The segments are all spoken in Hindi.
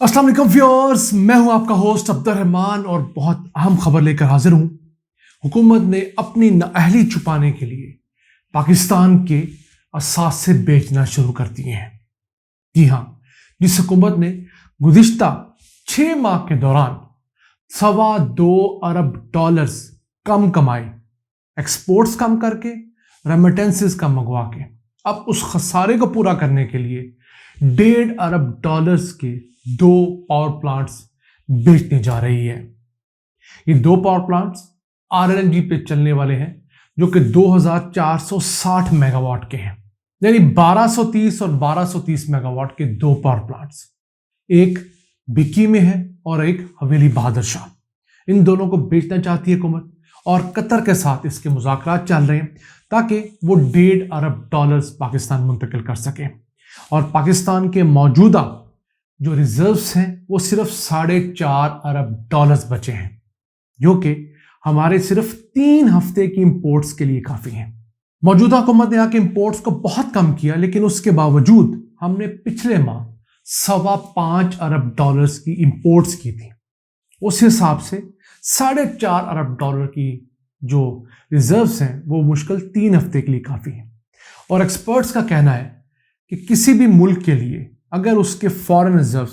अस्सलाम वालेकुम व्यूअर्स, मैं हूं आपका होस्ट अब्दुल रहमान और बहुत अहम खबर लेकर हाजिर हूं। हुकूमत ने अपनी नाअहली छुपाने के लिए पाकिस्तान के असासे बेचना शुरू कर दिए हैं। जी हां, जिस हुकूमत ने गुज़िश्ता 6 माह के दौरान $2.25 अरब कम कमाए, एक्सपोर्ट्स कम करके, रेमिटेंसेस कम मंगवा के, अब उस खसारे को पूरा करने के लिए $1.5 अरब के 2 पावर प्लांट्स बेचने जा रही है। ये 2 पावर प्लांट्स आरएलएनजी पे चलने वाले हैं, जो कि 2460 मेगावाट के हैं, यानी 1230 और 1230 मेगावाट के 2 पावर प्लांट्स। एक बिक्की में है और एक हवेली बहादुर शाह। इन दोनों को बेचना चाहती है हुकूमत और कतर के साथ इसके मुज़ाकरात चल रहे हैं ताकि वो $1.5 अरब पाकिस्तान मुंतकिल कर सके। और पाकिस्तान के मौजूदा जो रिजर्व्स हैं वो सिर्फ $4.5 अरब बचे हैं, जो कि हमारे सिर्फ 3 हफ्ते की इंपोर्ट्स के लिए काफी हैं। मौजूदा हुकूमत ने आके इंपोर्ट्स को बहुत कम किया, लेकिन उसके बावजूद हमने पिछले माह $5.25 अरब की इंपोर्ट्स की थी। उस हिसाब से $4.5 अरब की जो रिजर्व्स हैं वो मुश्किल 3 हफ्ते के लिए काफी हैं। और एक्सपर्ट्स का कहना है कि किसी भी मुल्क के लिए अगर उसके फॉरेन रिजर्व्स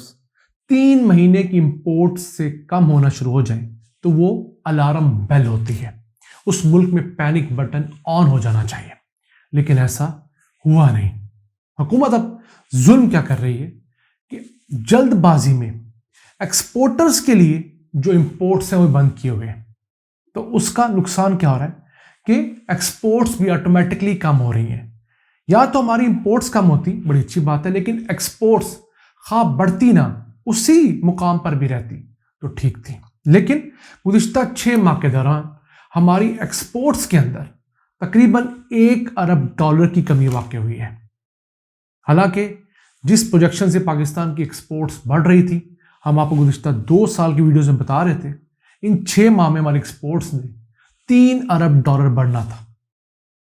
3 महीने की इंपोर्ट से कम होना शुरू हो जाए तो वो अलार्म बेल होती है, उस मुल्क में पैनिक बटन ऑन हो जाना चाहिए। लेकिन ऐसा हुआ नहीं। हुकूमत अब जुल्म क्या कर रही है कि जल्दबाजी में एक्सपोर्टर्स के लिए जो इंपोर्ट्स हैं वो बंद किए हुए हैं, तो उसका नुकसान क्या हो रहा है कि एक्सपोर्ट्स भी ऑटोमेटिकली कम हो रही हैं। या तो हमारी इंपोर्ट्स कम होती, बड़ी अच्छी बात है, लेकिन एक्सपोर्ट्स खा बढ़ती ना, उसी मुकाम पर भी रहती तो ठीक थी। लेकिन गुज़िश्ता 6 माह के दौरान हमारी एक्सपोर्ट्स के अंदर तकरीबन $1 अरब की कमी वाक़ हुई है। हालांकि जिस प्रोजेक्शन से पाकिस्तान की एक्सपोर्ट्स बढ़ रही थी, हम आपको गुज़िश्ता 2 साल की वीडियोज़ में बता रहे थे, इन 6 माह में हमारी एक्सपोर्ट्स में $3 अरब बढ़ना था।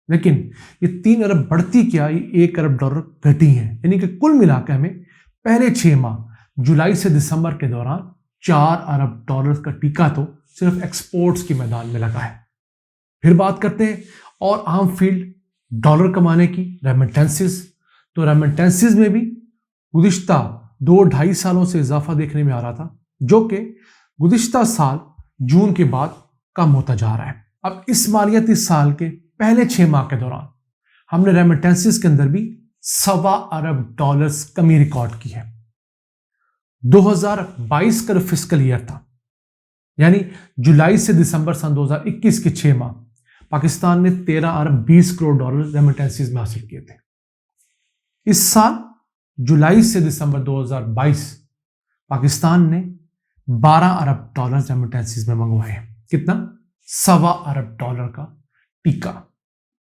लेकिन ये 3 अरब बढ़ती क्या, ये $1 अरब घटी है। यानी कि कुल मिलाकर हमें पहले 6 माह जुलाई से दिसंबर के दौरान $4 अरब का टीका तो सिर्फ एक्सपोर्ट्स के मैदान में लगा है। फिर बात करते हैं और अहम फील्ड डॉलर कमाने की, रेमिटेंसेस। तो रेमिटेंसेस में भी गुज़िश्ता 2-2.5 सालों से इजाफा देखने में आ रहा था, जो कि गुज़िश्ता साल जून के बाद कम होता जा रहा है। अब इस मालियाती साल के पहले 6 माह के दौरान हमने रेमिटेंसेस के अंदर भी $1.25 अरब कमी रिकॉर्ड की है। 2022 का फिस्कल ईयर था, यानी जुलाई से दिसंबर सन 2021 के 6 माह पाकिस्तान ने $13 अरब 20 करोड़ रेमिटेंसेस में हासिल किए थे। इस साल जुलाई से दिसंबर 2022 पाकिस्तान ने $12 अरब रेमिटेंसेस में मंगवाए हैं। कितना? $1.25 अरब का टीका।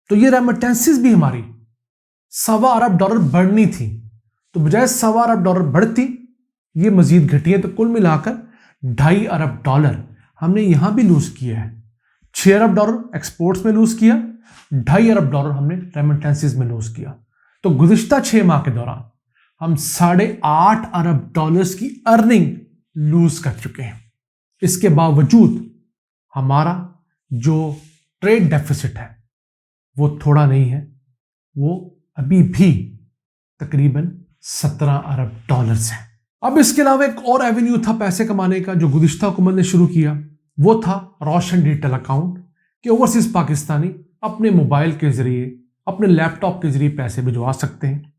तो ये रेमिटेंसेस भी हमारी $1.25 अरब बढ़नी थी, तो बजाय $1.25 अरब बढ़ती ये मजीद घटी है। तो कुल मिलाकर $2.5 अरब हमने यहां भी लूज किया है। $6 अरब एक्सपोर्ट्स में लूज किया, $2.5 अरब हमने रेमिटेंसेस में लूज किया। तो गुज़िश्ता 6 माह के दौरान हम $8.5 अरब की अर्निंग लूज कर चुके हैं। इसके बावजूद हमारा जो ट्रेड डेफिसिट है वो थोड़ा नहीं है, वो अभी भी तकरीबन $17 अरब है। अब इसके अलावा एक और एवेन्यू था पैसे कमाने का जो गुज़िश्ता हुकूमत ने शुरू किया, वो था रोशन डिजिटल अकाउंट कि ओवरसीज पाकिस्तानी अपने मोबाइल के जरिए, अपने लैपटॉप के जरिए पैसे भिजवा सकते हैं।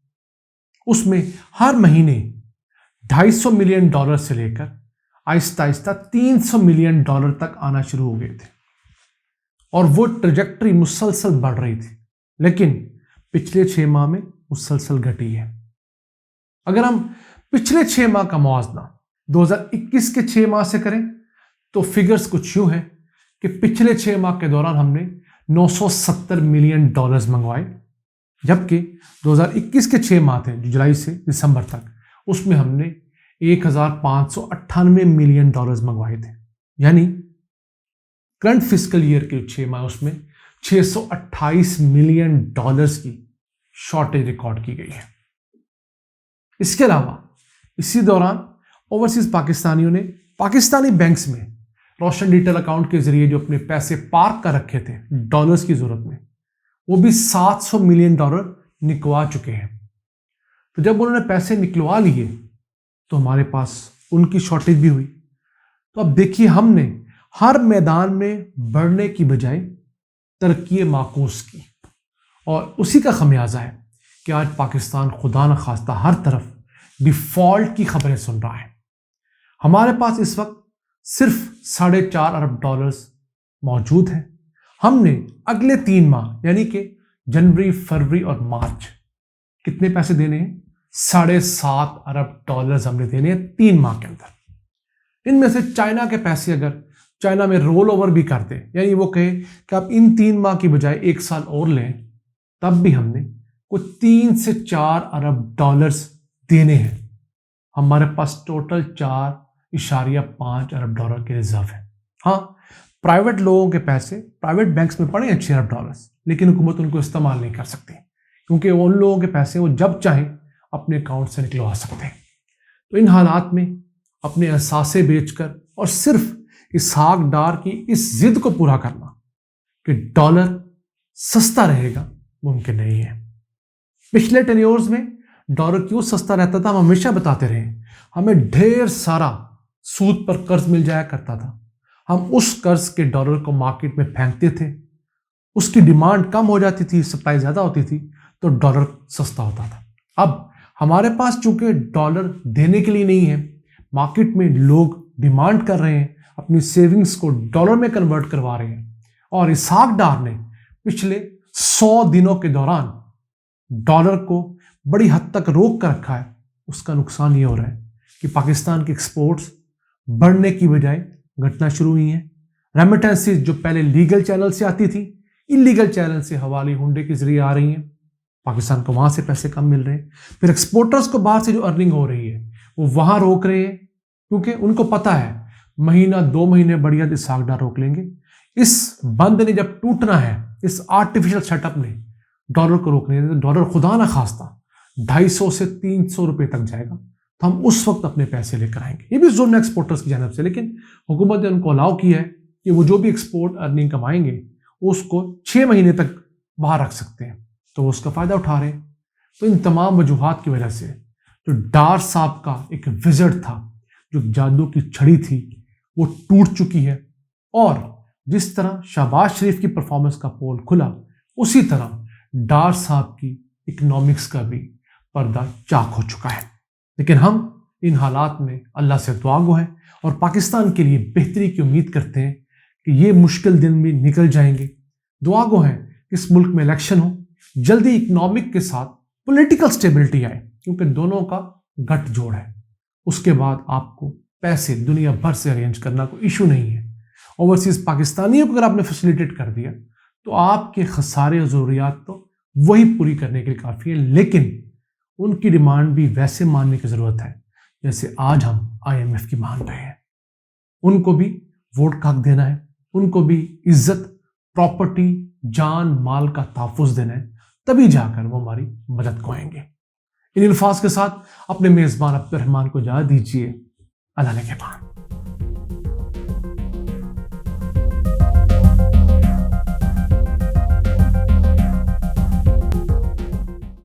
उसमें हर महीने $250 मिलियन से लेकर आहिस्ता आहिस्ता $300 मिलियन तक आना शुरू हो गए थे और वो ट्रैजेक्टरी मुसलसल बढ़ रही थी, लेकिन पिछले 6 माह में मुसलसल घटी है। अगर हम पिछले 6 माह का मुआवजा 2021 के 6 माह से करें तो फिगर्स कुछ यूं हैं कि पिछले 6 माह के दौरान हमने $970 मिलियन मंगवाए, जबकि 2021 के 6 माह थे जुलाई से दिसंबर तक, उसमें हमने $1598 मिलियन मंगवाए थे। यानी करंट फिस्कल ईयर के 6 माह उसमें $628 मिलियन की शॉर्टेज रिकॉर्ड की गई है। इसके अलावा इसी दौरान ओवरसीज पाकिस्तानियों ने पाकिस्तानी बैंक्स में रोशन डिटेल अकाउंट के जरिए जो अपने पैसे पार्क कर रखे थे डॉलर्स की जरूरत में, वो भी $700 मिलियन निकलवा चुके हैं। तो जब उन्होंने पैसे निकलवा लिए तो हमारे पास उनकी शॉर्टेज भी हुई। तो अब देखिए, हमने हर मैदान में बढ़ने की बजाय तरक्की माकूस की, और उसी का खमियाजा है कि आज पाकिस्तान खुदा न खास्ता हर तरफ डिफॉल्ट की खबरें सुन रहा है। हमारे पास इस वक्त सिर्फ $4.5 अरब मौजूद हैं। हमने अगले 3 माह यानी कि जनवरी, फरवरी और मार्च कितने पैसे देने हैं? $7.5 अरब हमने देने हैं 3 माह के अंदर। इनमें से चाइना के पैसे अगर चाइना में रोल ओवर भी करते, यानी वो कहे कि आप इन 3 माह की बजाय 1 साल और लें, तब भी हमने कुछ 3 से 4 अरब देने हैं। हमारे पास टोटल $4.5 अरब के रिजर्व है। हाँ, प्राइवेट लोगों के पैसे प्राइवेट बैंक्स में पड़े हैं $6 अरब, लेकिन हुकूमत उनको इस्तेमाल नहीं कर सकती, क्योंकि उन लोगों के पैसे वो जब चाहें अपने अकाउंट से निकलवा सकते हैं। तो इन हालात में अपने असासे बेचकर और सिर्फ इसहाक डार की इस जिद को पूरा करना कि डॉलर सस्ता रहेगा मुमकिन नहीं है। पिछले टेन्योर्स में डॉलर क्यों सस्ता रहता था, हम हमेशा बताते रहे। हमें ढेर सारा सूद पर कर्ज मिल जाया करता था। हम उस कर्ज के डॉलर को मार्केट में फेंकते थे, उसकी डिमांड कम हो जाती थी, सप्लाई ज़्यादा होती थी, तो डॉलर सस्ता होता था। अब हमारे पास चूंकि डॉलर देने के लिए नहीं है, मार्केट में लोग डिमांड कर रहे हैं, अपनी सेविंग्स को डॉलर में कन्वर्ट करवा रहे हैं, और इसहाक डार ने पिछले 100 दिनों के दौरान डॉलर को बड़ी हद तक रोक कर रखा है। उसका नुकसान ये हो रहा है कि पाकिस्तान की एक्सपोर्ट्स बढ़ने की बजाय घटना शुरू हुई हैं। रेमिटेंसेस जो पहले लीगल चैनल से आती थी, इलीगल चैनल से हवाले हुंडे के जरिए आ रही हैं। पाकिस्तान को वहां से पैसे कम मिल रहे हैं। फिर एक्सपोर्टर्स को बाहर से जो अर्निंग हो रही है वो वहां रोक रहे हैं, क्योंकि उनको पता है महीना 2 महीने बढ़िया इसहाक डार रोक लेंगे। इस बंद ने जब टूटना है, इस आर्टिफिशियल सेटअप ने डॉलर को रोकने, तो डॉलर खुदा ना खास्ता 250 से 300 रुपए तक जाएगा, तो हम उस वक्त अपने पैसे लेकर आएंगे। ये भी जुल्म एक्सपोर्टर्स की जानब से, लेकिन हुकूमत ने उनको अलाउ किया है कि वो जो भी एक्सपोर्ट अर्निंग कमाएंगे उसको 6 महीने तक बाहर रख सकते हैं, तो वो उसका फायदा उठा रहे हैं। तो इन तमाम वजूहात की वजह से जो डार साहब का एक विजट था, जो जादू की छड़ी थी, वो टूट चुकी है। और जिस तरह शहबाज शरीफ की परफॉर्मेंस का पोल खुला, उसी तरह डार साहब की इकोनॉमिक्स का भी पर्दा चाक हो चुका है। लेकिन हम इन हालात में अल्लाह से दुआ गो हैं और पाकिस्तान के लिए बेहतरी की उम्मीद करते हैं कि ये मुश्किल दिन भी निकल जाएंगे। दुआ गो हैं कि इस मुल्क में इलेक्शन हो, जल्दी इकोनॉमिक के साथ पॉलिटिकल स्टेबिलिटी आए, क्योंकि दोनों का गठजोड़ है। उसके बाद आपको पैसे दुनिया भर से अरेंज करना कोई इशू नहीं है। ओवरसीज पाकिस्तानियों को अगर आपने फैसिलिटेट कर दिया तो आपके खसारे और ज़रूरियात तो वही पूरी करने के लिए काफ़ी है, लेकिन उनकी डिमांड भी वैसे मानने की ज़रूरत है जैसे आज हम IMF की मान रहे हैं। उनको भी वोट का हक देना है, उनको भी इज्जत, प्रॉपर्टी, जान माल का तहफ़्फ़ुज़ देना है, तभी जाकर वो हमारी मदद को आएंगे। इन अल्फाज के साथ अपने मेज़बान अब्दुर्रहमान को इजाज़त दीजिए। अल्लाह ने के बाद।